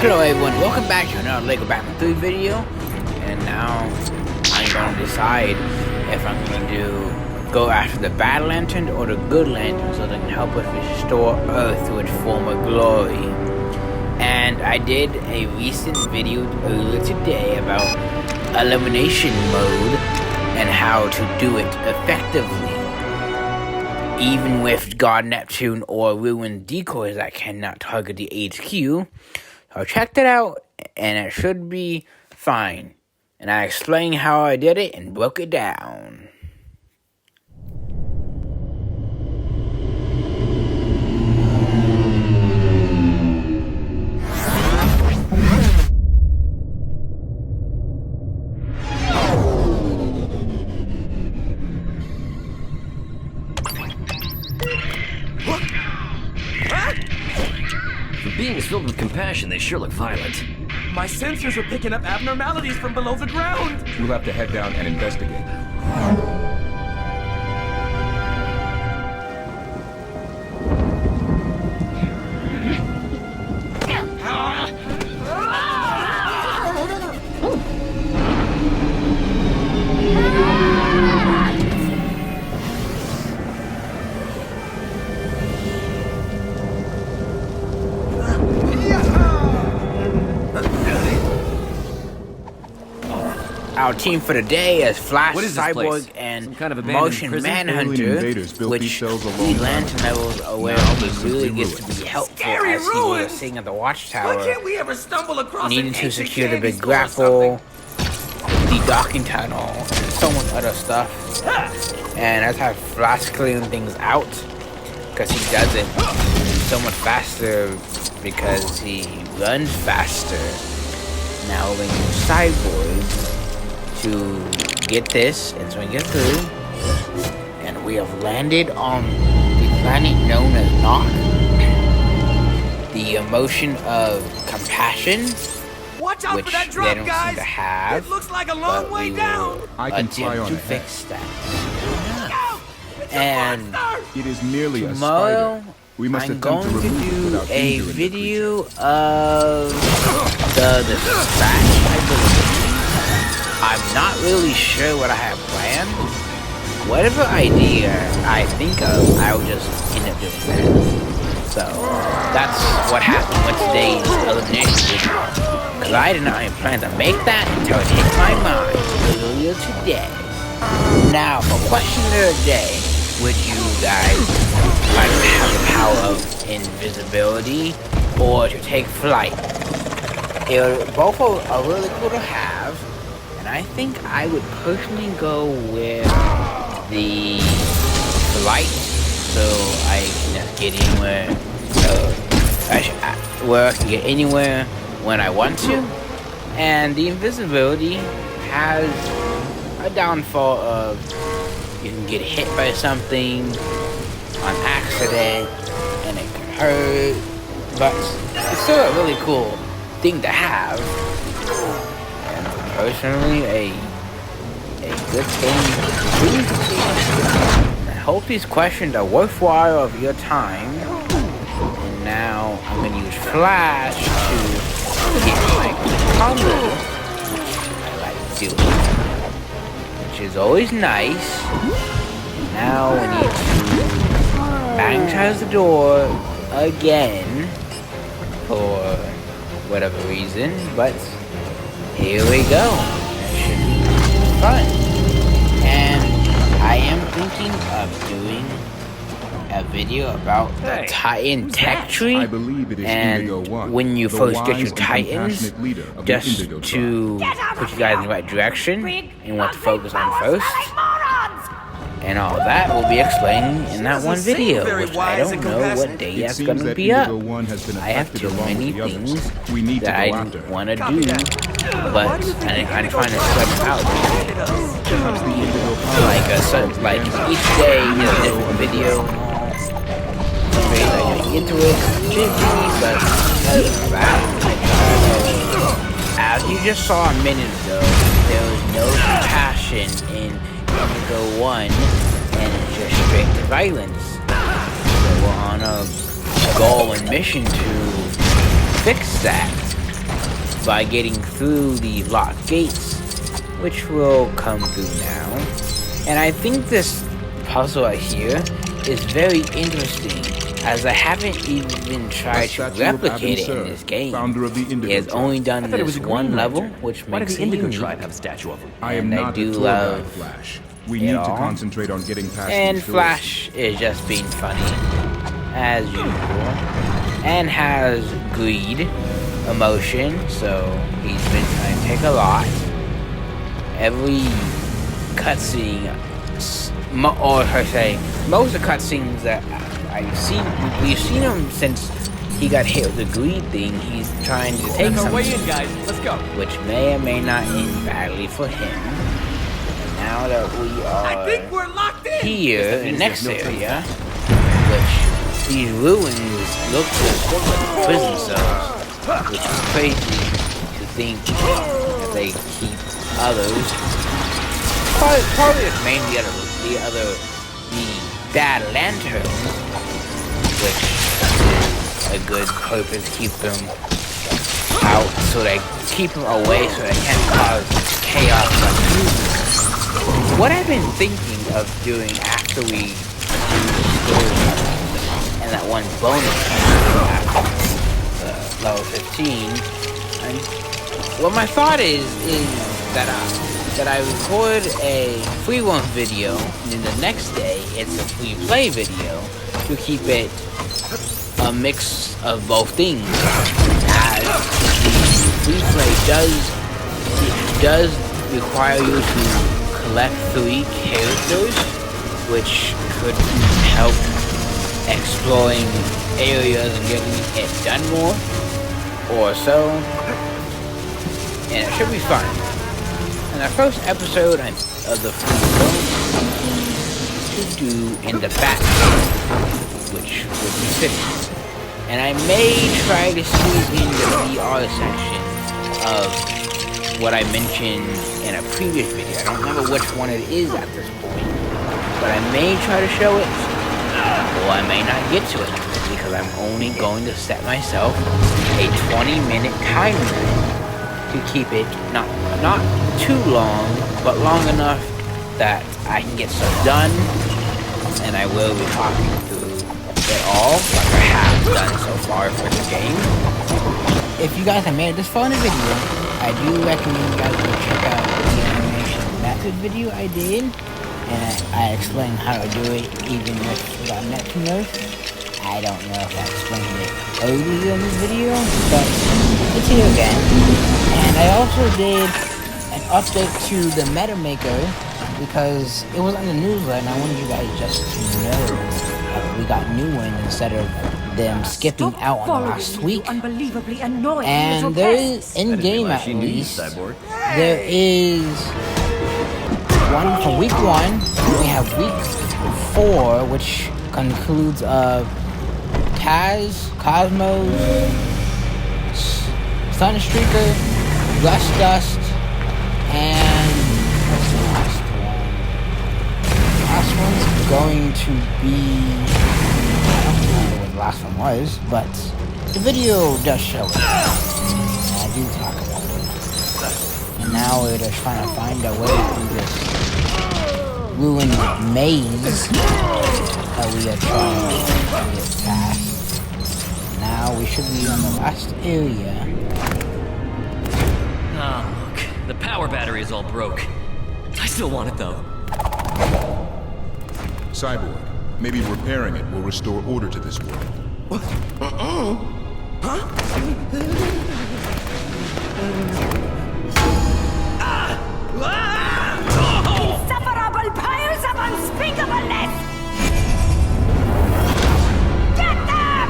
Hello everyone, welcome back to another Lego Batman 3 video. And now I'm going to decide if I'm going to go after the bad lantern or the good lantern so they can help us restore Earth to its former glory. And I did a recent video earlier today about elimination mode and how to do it effectively. Even with God Neptune or ruined decoys that cannot target the HQ. So check that out, and it should be fine. And I explained how I did it and broke it down. Beings filled with compassion, they sure look violent. My sensors are picking up abnormalities from below the ground. We'll have to head down and investigate. Our team for the day is Flash, What is this Cyborg, place? and Some kind of abandoned Motion prison? Manhunter, which the lantern levels are where he really gets to be helpful Scary as he was ruins! sitting at the Why watchtower, can't we ever stumble across needing an to ancient secure the candy big store or grapple, something? the docking tunnel, and so much other stuff. And let's have Flash clearing things out, because he does it so much faster because he runs faster. Now we're going to use Cyborg to get this, and so we get through, and we have landed on the planet known as Knock. The emotion of compassion, Watch out which for that they drop, don't guys! seem to have. It looks like a long But way we down. will I can fly attempt on to ahead. fix that. Go! It's a And monster! It is merely a tomorrow, spider. We must I'm attempt going to to remove it do without a injuring the video of the dispatch, I believe. I'm not really sure what I have planned. Whatever idea I think of, I'll just end up doing that. So, that's what happened with today's elimination video. Because I did not even plan to make that until it hit my mind earlier today. Now, for question of the day, would you guys like to have the power of invisibility or to take flight? Both are really cool to have. And I think I would personally go with the flight, so I can just get anywhere. Where I can get anywhere when I want to. And the invisibility has a downfall of you can get hit by something on accident and it can hurt, but it's still a really cool thing to have. Personally, a good thing to do. I hope these questions are worthwhile of your time. And now I'm going to use Flash to get my combo, which I like doing, which is always nice. Now we need to bang the door again for whatever reason, but here we go. That should be fun. And I am thinking of doing a video about the Titan tech tree. I believe it is and Indigo One, when you the first get wise your and Titans, compassionate leader of the just Indigo to put you guys in the right direction and what to focus on first. And all that will be explained in that one video, which I don't know what day that's going to be up. I have too many things that I want to do, but I'm trying to spread them out. Like each day is a different video. Some days I get into it, but other than that, as you just saw a minute ago, there was no compassion in Indigo 1, and it's just straight to violence. So we're on a goal and mission to fix that. by getting through the locked gates, which will come through now. And I think this puzzle right here is very interesting, as I haven't even tried to replicate it in this game. It has only done this one level, which Why did makes the it Indigo unique. tribe have a statue of him? I am And I not do a tour love guide, Flash. We it need to all. concentrate on getting past And these doors. Flash is just being funny, as usual, and has greed, emotion, so he's been trying to take a lot. Every cutscene, or her say, most of the cutscenes that I've seen, we've seen him since he got hit with the greed thing. He's trying to take That's our way something, in, guys. Let's go. which may or may not end badly for him. And now that we I are think we're locked in. here in the next area, which these ruins look like prison cells, which is crazy to think that they keep others. Probably it's mainly the bad lantern, which is a good purpose to keep them out, so they keep them away so they can't cause chaos like you. What I've been thinking of doing after we do the story and that one bonus after level 15, and what my thought is that I record a free one video, and then the next day it's a free play video to keep it a mix of both things. As the free play does require you to collect 3 characters, which could help exploring areas and getting it done more, or so, and it should be fun. And the first episode of the free to do in the back, which would be fitting. And I may try to squeeze in the VR section of what I mentioned in a previous video. I don't remember which one it is at this point, but I may try to show it, or I may not get to it, because I'm only going to set myself a 20-minute time limit to keep it not too long, but long enough that I can get stuff done, and I will be talking through it all, like I have done so far for the game. If you guys have made it this far in the video, I do recommend you guys go check out the animation method video I did, and I explained how to do it even without Neptune Earth. I don't know if I explained it earlier in this video, but it's here again. And I also did an update to the Meta Maker because it was on the newsletter, and I wanted you guys just to know we got new ones instead of them skipping out on the last week. Unbelievably annoying. And there is, in game at least, there is one for week 1. We have week 4, which concludes of Kaz, Cosmos, Sunstreaker, Rust Dust, and what's the last one? The last one's going to be, I don't remember what the last one was, but the video does show it. And I do talk about it. And now we're just trying to find our way through this ruined maze that we are trying to get past. Now we should be on the last area. Oh, look. The power battery is all broke. I still want it, though. Cyborg, maybe repairing it will restore order to this world. Insufferable piles of unspeakableness! Get them!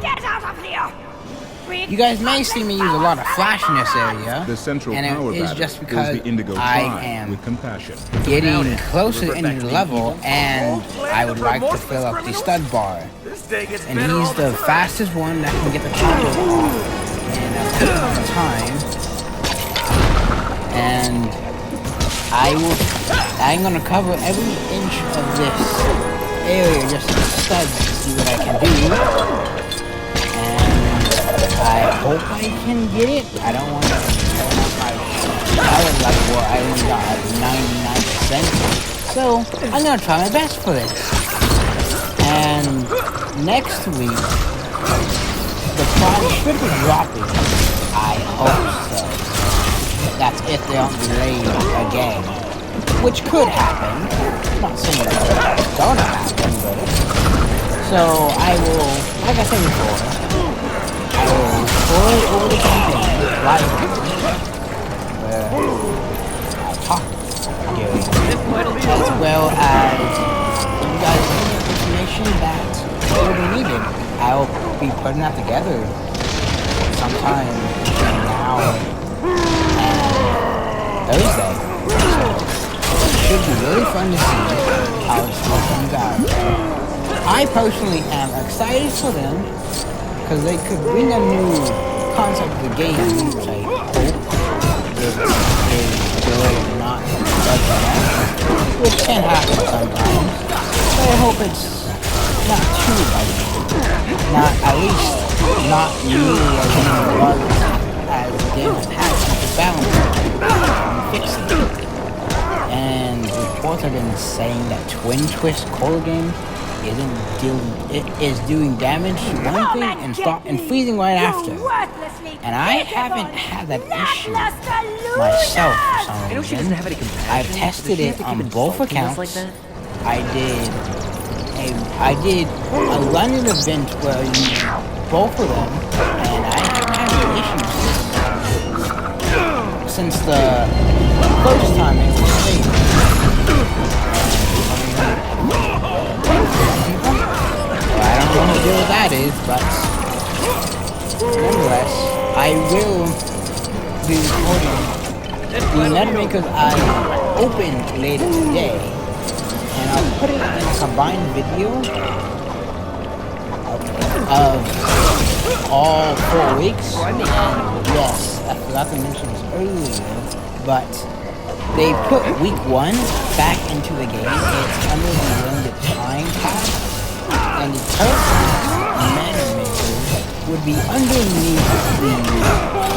Get out of here! You guys may see me use a lot of flash in this area, The central and power it is battery just fills because the Indigo I Tribe am with compassion. getting closer into the level, and I would like to fill up the stud bar. This day gets And better all he's the the fastest one that can get the charges off in a quick amount of time. And I'm gonna cover every inch of this area just with studs to see what I can do. And I hope I can get it. I don't want to I was like, well, I only got 99%. So I'm gonna try my best for this. And next week, the price should be dropping. I hope so. That's if they don't delay again, which could happen. I'm not saying it's gonna happen, but so I will, like I said before, I will record over the campaign live, where I talk during, as well as you guys need information that will be needed. I will be putting that together sometime between now and Thursday. So it should be really fun to see how it's working out. I personally am excited for them because they could bring a new concept of the game, which I hope is good and not judgmental, which can happen sometimes. But I hope it's not too bad. Not at least not nearly as many bugs as the game has to balance and fix it. And reports have been saying that Twin Twist Core game is doing damage to one thing and freezing right after. And I haven't had that issue myself for some reason. I've tested it on both accounts. I did a London event where I used both of them, and I haven't had any issues since the first time it was played. I don't know what deal that is, but nonetheless, I will be recording the letter because I opened later today, and I'll put it in a combined video of all 4 weeks. And yes, I forgot to mention this earlier, but they put week 1 back into the game. It's under the limited time pass. And the current mana makers would be underneath the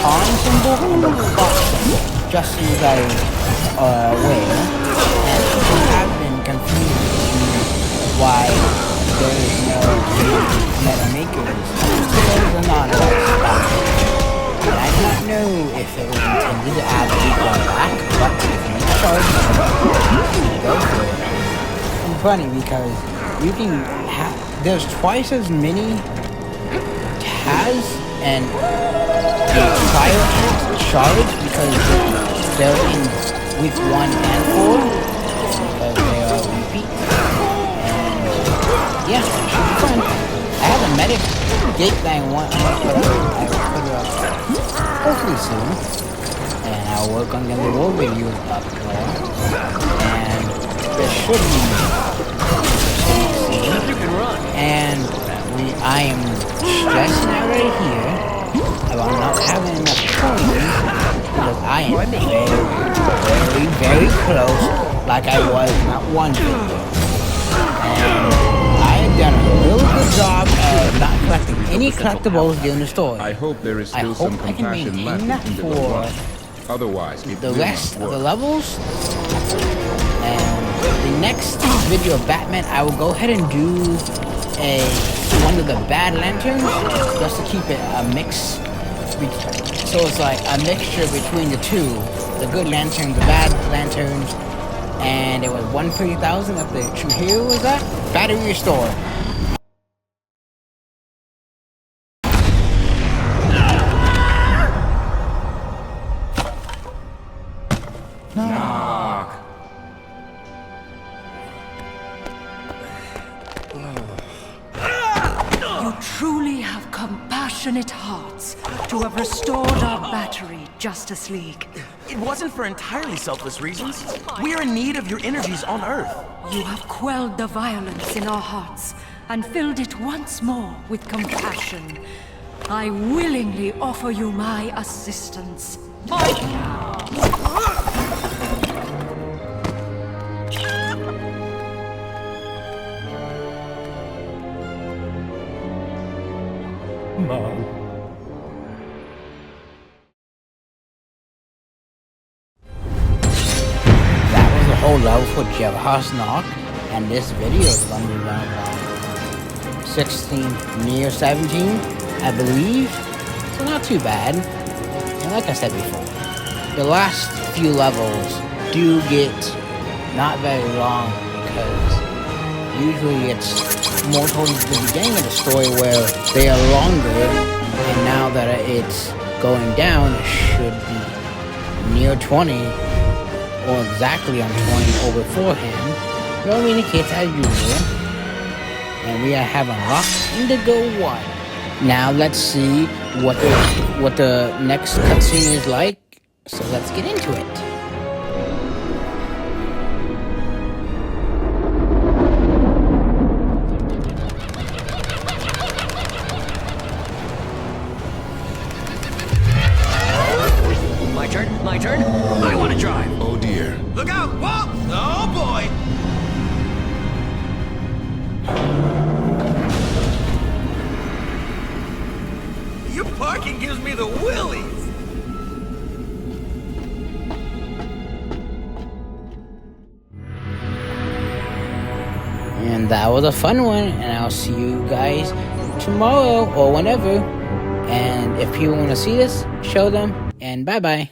pawn symbol and the box symbol, just so you guys are aware. And people have been confused why there is no meta makers. Those are not about and I do not know if it was intended to add week 1 back, but if you charge it, go for it. It's funny because you can have, there's twice as many Taz and the Fire Ants charged because they're in week 1 and 4 because they are repeat. And yeah, it should be fun. I have a medic gate that I want to put up hopefully soon. And I'll work on getting the war videos up more. And there should be and I am stressing out right here about not having enough coins because I am very close, like I was not one video. And I have done a really good job of not collecting any collectibles during the story. I hope there is still some compassion left in the world. Otherwise, the rest of the levels. And the next video of Batman, I will go ahead and do one of the bad lanterns, just to keep it a mix. So it's like a mixture between the two, the good lanterns, the bad lanterns, and it was 130,000 that the true hero was at. Battery restore. Truly have compassionate hearts to have restored our battery, Justice League. It wasn't for entirely selfless reasons. We are in need of your energies on Earth. You have quelled the violence in our hearts and filled it once more with compassion. I willingly offer you my assistance. Mom. whole level for Jailhouse Knock, and this video is going to be around 16 near 17, I believe. So not too bad. And like I said before, the last few levels do get not very long because usually it's more towards the beginning of the story where they are longer, and now that it's going down, it should be near 20 or exactly on 20 or beforehand. No mini kits as usual, and we have unlocked Indigo 1. Now let's see what the next cutscene is like. So let's get into it. My turn? I want to drive. Oh dear. Look out! Whoa! Oh boy! Your parking gives me the willies! And that was a fun one, and I'll see you guys tomorrow or whenever. And if people want to see this, show them, and bye-bye.